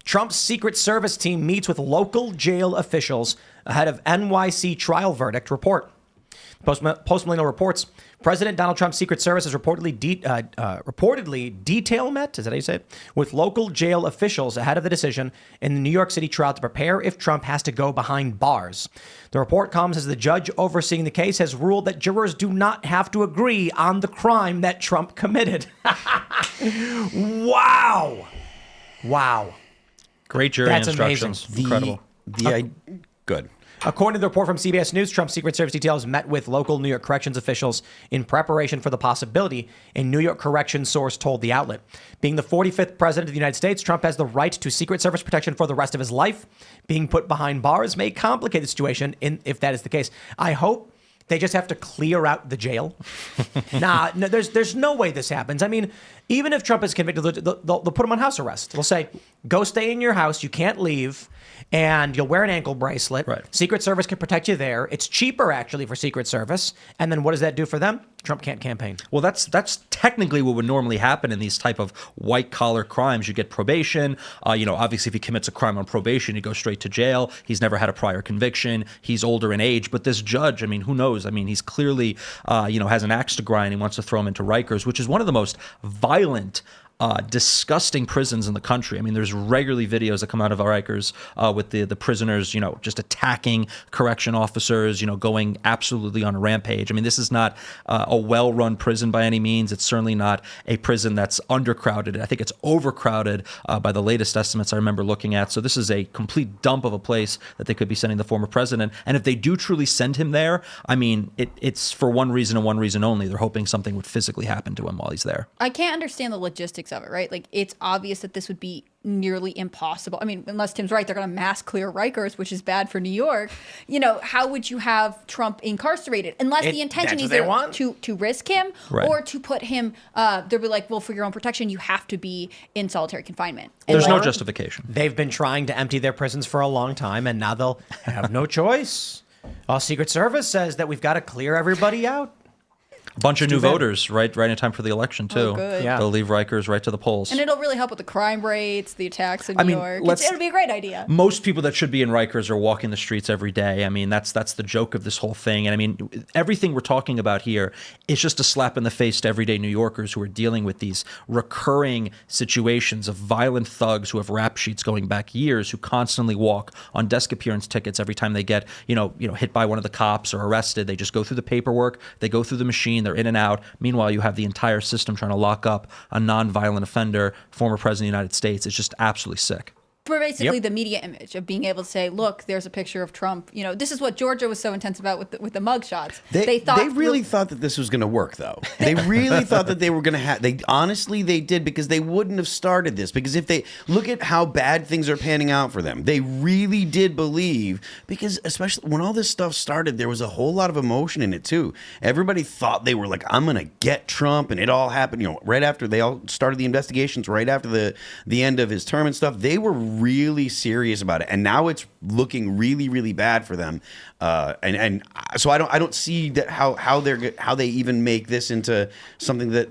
Trump's Secret Service team meets with local jail officials ahead of NYC trial verdict report. Post Millennial reports President Donald Trump's Secret Service has reportedly detail met, is that how you say it, with local jail officials ahead of the decision in the New York City trial to prepare if Trump has to go behind bars. The report comes as the judge overseeing the case has ruled that jurors do not have to agree on the crime that Trump committed. Wow. Great jury instructions. Amazing. Incredible. Good. According to the report from CBS News, Trump's Secret Service details met with local New York corrections officials in preparation for the possibility, a New York corrections source told the outlet. Being the 45th president of the United States, Trump has the right to Secret Service protection for the rest of his life. Being put behind bars may complicate the situation if that is the case. I hope they just have to clear out the jail. No, there's no way this happens. I mean, even if Trump is convicted, they'll put him on house arrest. They'll say, go stay in your house. You can't leave. And you'll wear an ankle bracelet. Right. Secret Service can protect you there. It's cheaper, actually, for Secret Service. And then what does that do for them? Trump can't campaign. Well, that's technically what would normally happen in these type of white-collar crimes. You get probation. Obviously, if he commits a crime on probation, he goes straight to jail. He's never had a prior conviction. He's older in age. But this judge, I mean, who knows? I mean, he's clearly, has an axe to grind. He wants to throw him into Rikers, which is one of the most violent, disgusting prisons in the country. I mean, there's regularly videos that come out of Rikers with the prisoners, just attacking correction officers, going absolutely on a rampage. I mean, this is not a well-run prison by any means. It's certainly not a prison that's undercrowded. I think it's overcrowded by the latest estimates I remember looking at. So this is a complete dump of a place that they could be sending the former president. And if they do truly send him there, I mean, it's for one reason and one reason only. They're hoping something would physically happen to him while he's there. I can't understand the logistics of it, right? Like, it's obvious that this would be nearly impossible. I mean, unless Tim's right, they're going to mass clear Rikers, which is bad for New York. How would you have Trump incarcerated? Unless the intention is to risk him, right, or to put him, they'll be like, well, for your own protection, you have to be in solitary confinement. There's no justification. They've been trying to empty their prisons for a long time, and now they'll have no choice. Secret Service says that we've got to clear everybody out. A bunch of new voters right in time for the election, too. Oh, good. Yeah. They'll leave Rikers right to the polls. And it'll really help with the crime rates, the attacks in New York. It'll be a great idea. Most people that should be in Rikers are walking the streets every day. I mean, that's the joke of this whole thing. And I mean, everything we're talking about here is just a slap in the face to everyday New Yorkers who are dealing with these recurring situations of violent thugs who have rap sheets going back years, who constantly walk on desk appearance tickets every time they get, hit by one of the cops or arrested. They just go through the paperwork, they go through the machine, they're in and out. Meanwhile, you have the entire system trying to lock up a non-violent offender, former president of the United States. It's just absolutely sick. For basically the media image of being able to say, look, there's a picture of Trump. This is what Georgia was so intense about with the mugshots. They really thought that this was going to work, though. They really thought that they were going to have. They did, because they wouldn't have started this. Because if they look at how bad things are panning out for them, they really did believe. Because especially when all this stuff started, there was a whole lot of emotion in it too. Everybody thought they were like, I'm going to get Trump, and it all happened. Right after they all started the investigations, right after the end of his term and stuff, they were really serious about it, and now it's looking really, really bad for them. And so I don't see that how they even make this into something that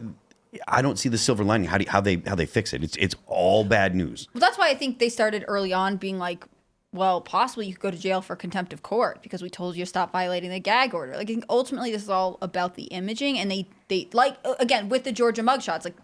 I don't see the silver lining. How they fix it? It's all bad news. Well, that's why I think they started early on being like, well, possibly you could go to jail for contempt of court because we told you to stop violating the gag order. Like, I think ultimately this is all about the imaging, and they like, again, with the Georgia mugshots, like,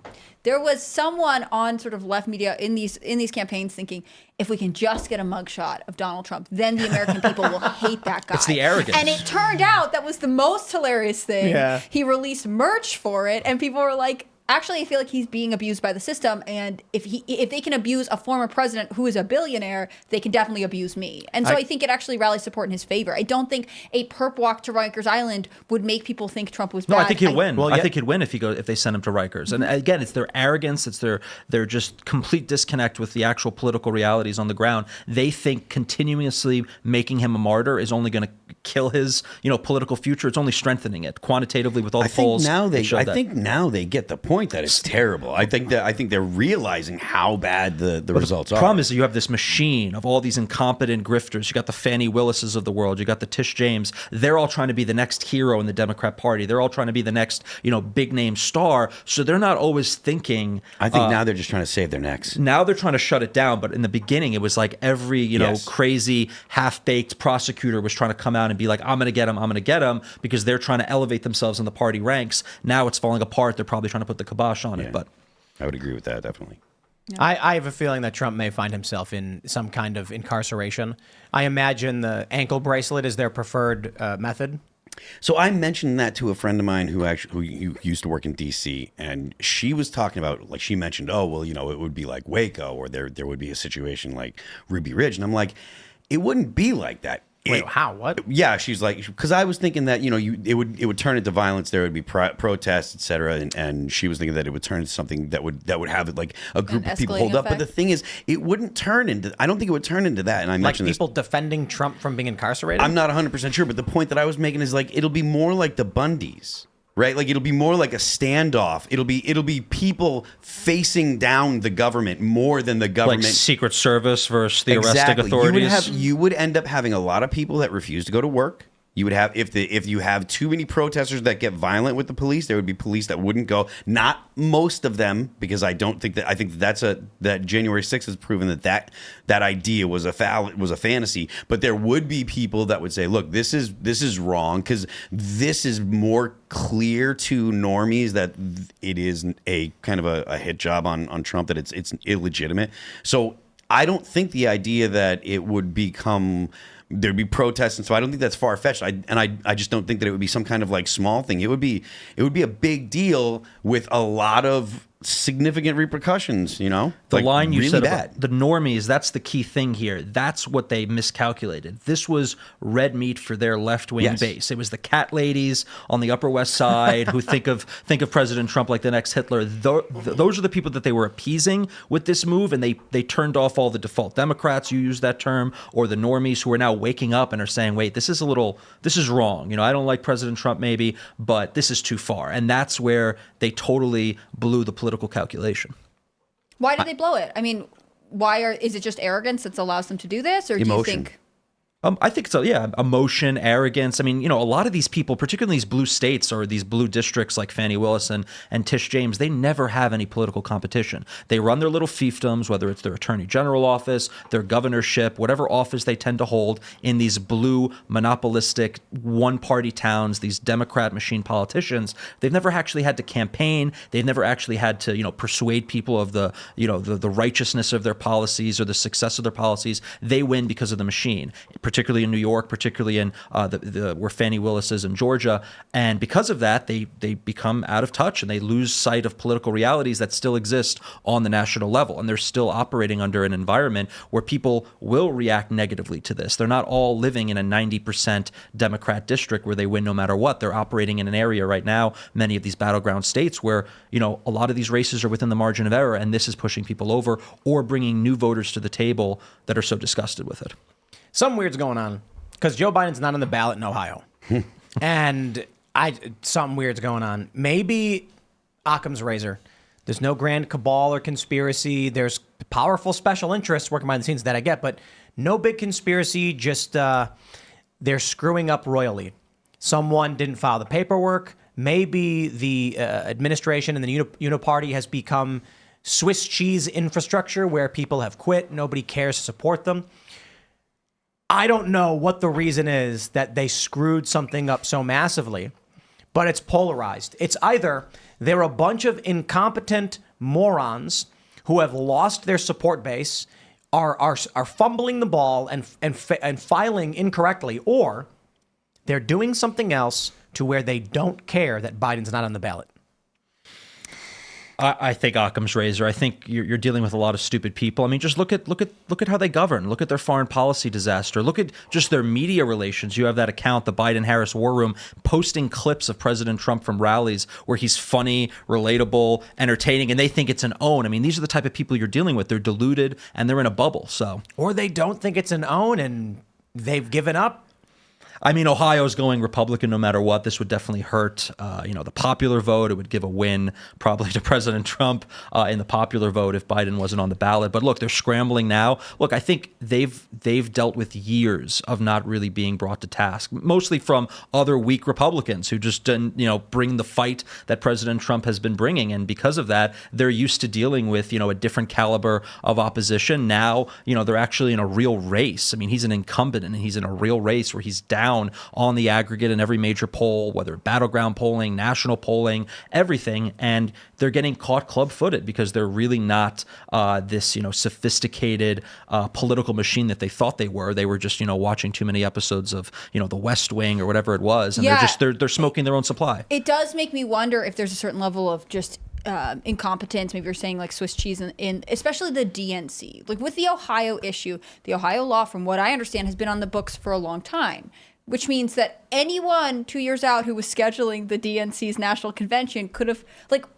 there was someone on sort of left media in these campaigns thinking, if we can just get a mugshot of Donald Trump, then the American people will hate that guy. It's the arrogance. And it turned out that was the most hilarious thing. Yeah. He released merch for it, and people were like, actually, I feel like he's being abused by the system, and if they can abuse a former president who is a billionaire, they can definitely abuse me. And so I think it actually rallies support in his favor. I don't think a perp walk to Rikers Island would make people think Trump was bad. No, I think he'll win. I think he'd win if they send him to Rikers. And again, it's their arrogance, it's their just complete disconnect with the actual political realities on the ground. They think continuously making him a martyr is only going to kill his, political future. It's only strengthening it quantitatively with all the I think polls. now that show I that. think now they get the point that it's terrible. I think they're realizing how bad the results The are. problem is that you have this machine of all these incompetent grifters. You got the Fannie Willises of the world. You got the Tish James. They're all trying to be the next hero in the Democrat Party. They're all trying to be the next, big name star. So they're not always thinking. I think now they're just trying to save their necks. Now they're trying to shut it down, but in the beginning, it was like every Yes. crazy half-baked prosecutor was trying to come out and be like, "I'm going to get him," because they're trying to elevate themselves in the party ranks. Now it's falling apart. They're probably trying to put the kibosh on it. But I would agree with that, definitely. I have a feeling that Trump may find himself in some kind of incarceration. I imagine the ankle bracelet is their preferred method. So I mentioned that to a friend of mine who used to work in D.C. and she was talking about, like, she mentioned, oh, well, it would be like Waco, or there would be a situation like Ruby Ridge, and I'm like, it wouldn't be like that. Wait, how? What? Yeah, she's like, because I was thinking that it would turn into violence. There would be protests, etc. And she was thinking that it would turn into something that would have like a group of people escalating hold up. But effect? the thing is, it wouldn't turn into. I don't think it would turn into that. And I Like mentioned people defending Trump from being incarcerated? I'm not 100% sure, but the point that I was making is like it'll be more like the Bundys. Right, like it'll be more like a standoff. It'll be people facing down the government more than the like government. Secret Service versus the arresting Exactly. authorities. You would end up having a lot of people that refuse to go to work. You would have if you have too many protesters that get violent with the police, there would be police that wouldn't go. Not most of them, because I think that January 6th has proven that idea was a fantasy. But there would be people that would say, look, this is wrong, because this is more clear to normies that it is a kind of a hit job on Trump, that it's illegitimate. So I don't think the idea that it would become there'd be protests, and so I don't think that's far-fetched. I just don't think that it would be some kind of like small thing. It would be a big deal with a lot of significant repercussions, The like line you really said bad. about the normies, that's the key thing here. That's what they miscalculated. This was red meat for their left-wing Yes. base. It was the cat ladies on the Upper West Side who think of President Trump like the next Hitler. Those are the people that they were appeasing with this move, and they turned off all the default Democrats, you use that term, or the normies who are now waking up and are saying, wait, this is wrong. I don't like President Trump maybe, but this is too far. And that's where they totally blew the political calculation. Why did they blow it? I mean, is it just arrogance that allows them to do this, or do you Emotion. think? I think so. Yeah, emotion, arrogance. I mean, a lot of these people, particularly these blue states or these blue districts like Fannie Willis and Tish James, they never have any political competition. They run their little fiefdoms, whether it's their attorney general office, their governorship, whatever office they tend to hold in these blue monopolistic one-party towns. These Democrat machine politicians, they've never actually had to campaign. They've never actually had to, persuade people of the righteousness of their policies or the success of their policies. They win because of the machine, particularly in New York, particularly in where Fannie Willis is in Georgia. And because of that, they become out of touch and they lose sight of political realities that still exist on the national level. And they're still operating under an environment where people will react negatively to this. They're not all living in a 90% Democrat district where they win no matter what. They're operating in an area right now, many of these battleground states, where, a lot of these races are within the margin of error, and this is pushing people over or bringing new voters to the table that are so disgusted with it. Something weird's going on because Joe Biden's not on the ballot in Ohio. And something weird's going on. Maybe Occam's razor. There's no grand cabal or conspiracy. There's powerful special interests working behind the scenes that I get, but no big conspiracy. Just they're screwing up royally. Someone didn't file the paperwork. Maybe the administration and the Uniparty has become Swiss cheese infrastructure where people have quit. Nobody cares to support them. I don't know what the reason is that they screwed something up so massively, but it's polarized. It's either they're a bunch of incompetent morons who have lost their support base, are fumbling the ball and filing incorrectly, or they're doing something else to where they don't care that Biden's not on the ballot. I think Occam's razor. I think you're dealing with a lot of stupid people. I mean, just look at how they govern. Look at their foreign policy disaster. Look at just their media relations. You have that account, the Biden-Harris War Room, posting clips of President Trump from rallies where he's funny, relatable, entertaining, and they think it's an own. I mean, these are the type of people you're dealing with. They're deluded and they're in a bubble. So, or they don't think it's an own and they've given up. I mean, Ohio's going Republican no matter what. This would definitely hurt, the popular vote. It would give a win probably to President Trump in the popular vote if Biden wasn't on the ballot. But look, they're scrambling now. Look, I think they've dealt with years of not really being brought to task, mostly from other weak Republicans who just didn't, bring the fight that President Trump has been bringing. And because of that, they're used to dealing with, a different caliber of opposition. Now, they're actually in a real race. I mean, he's an incumbent and he's in a real race where he's down on the aggregate in every major poll, whether battleground polling, national polling, everything. And they're getting caught club-footed because they're really not this, sophisticated political machine that they thought they were. They were just, watching too many episodes of, The West Wing or whatever it was. And they're smoking their own supply. It does make me wonder if there's a certain level of just incompetence. Maybe you're saying like Swiss cheese in especially the DNC. Like with the Ohio issue, the Ohio law, from what I understand, has been on the books for a long time, which means that anyone 2 years out who was scheduling the DNC's national convention could have,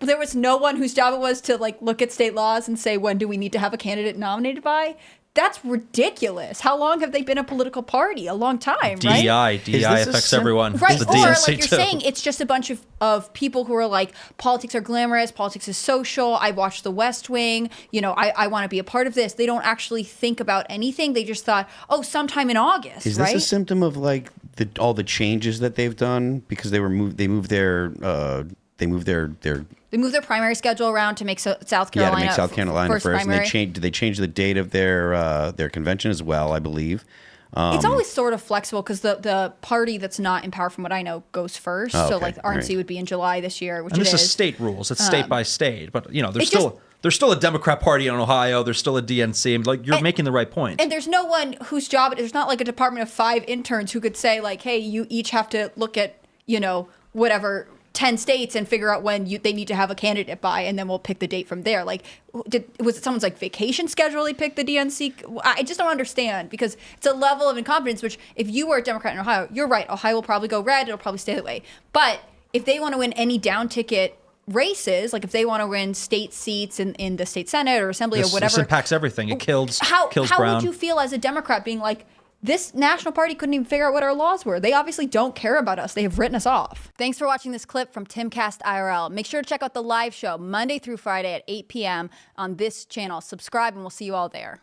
there was no one whose job it was to look at state laws and say, when do we need to have a candidate nominated by? That's ridiculous. How long have they been a political party? A long time, right? DEI affects everyone. Right, The or DNC like you're too. saying, it's just a bunch of people who are like, politics are glamorous, politics is social, I watched The West Wing, I want to be a part of this. They don't actually think about anything. They just thought, sometime in August, Is right? this a symptom of all the changes that they've done because they moved their primary schedule around to make South Carolina to make South Carolina first, and primary. did they change the date of their convention as well, I believe. It's always sort of flexible because the party that's not in power, from what I know, goes first. Oh, So okay. like RNC Right. would be in July this year, which And it this is. is state rules. It's state by state. But, It there's still a Democrat Party in Ohio. There's still a DNC. And, you're making the right point. And there's no one whose job, there's not like a department of 5 interns who could say like, hey, you each have to look at, whatever 10 states and figure out when they need to have a candidate by, and then we'll pick the date from there. Was it someone's vacation schedule they picked the DNC? I just don't understand, because it's a level of incompetence, which if you were a Democrat in Ohio, you're right. Ohio will probably go red. It'll probably stay that way. But if they want to win any down ticket races, like if they want to win state seats in the state Senate or Assembly or whatever. This impacts everything. It kills How Brown. would you feel as a Democrat being like, this national party couldn't even figure out what our laws were? They obviously don't care about us. They have written us off. Thanks for watching this clip from Timcast IRL. Make sure to check out the live show Monday through Friday at 8 p.m. on this channel. Subscribe and we'll see you all there.